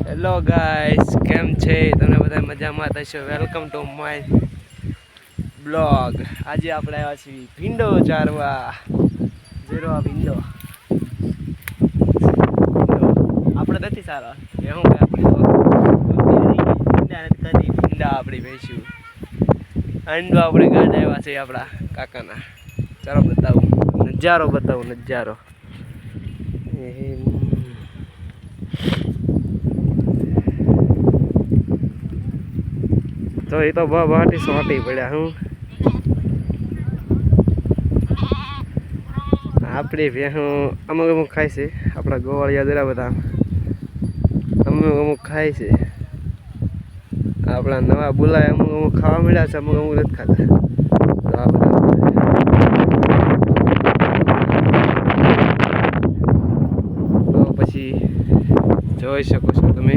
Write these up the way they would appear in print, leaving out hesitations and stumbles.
Hello guys, કેમ છે? તમે બધા મજામાં થશો? Welcome to my blog. આજે આપણે આવ્યા છીએ ભીંડો ચારવા. ઝીરો આ ભીંડો આપણે નથી સારા એ હું ભીંડા આપણી ભેંસ્યું અંડો આપણે ગાડ આવ્યા છે આપણા કાકાના. ચાલો બતાવું નજારો. તો એ તો બાટી સોટી પડ્યા હું આપણી ભેહું અમુક ખાય છે. આપણા ગોવાળિયા જરા બધા અમુક ખાય છે. આપણા નવા બોલાય અમુક ખાવા મળ્યા છે, અમુક નથી ખાતા. તો પછી જોઈ શકો છો તમે,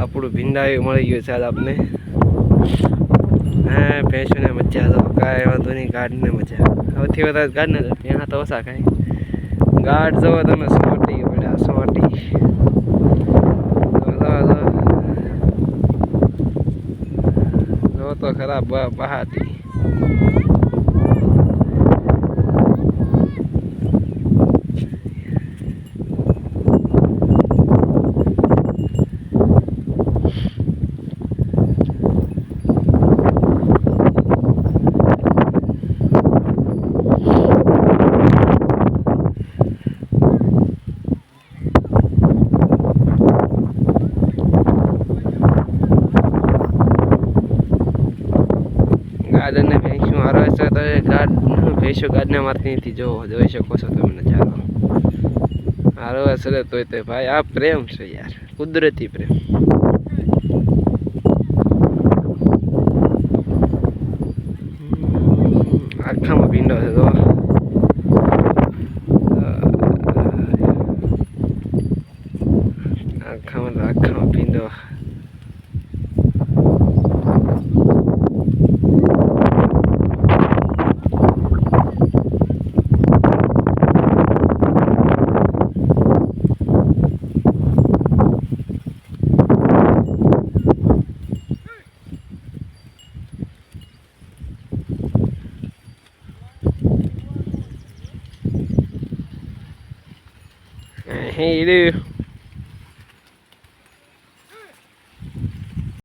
આપણું ભીંડા મળી ગયું છે આજ આપને. હા, ભેંસોને મજા તો કાંઈ વાંધો નહીં, ગાઢને મજા. સૌથી વધારે ગાઢને ત્યાં તો ઓછા કાંઈ. ગાઢ જોવો તમે, સોટી પડ્યા સોટી. જો તો ખરાબ પહાડી. ગાર્ડનને ભેંસું હારવે છે તો એ ભેંસો ગાર્ડને મારતી નથી. જોઈ શકો છો તમે નજારો. હારવે છે તોય તે ભાઈ આ પ્રેમ છે યાર, કુદરતી પ્રેમ. આખામાં ભીંડો છે તો આખામાં ભીંડો. Hey,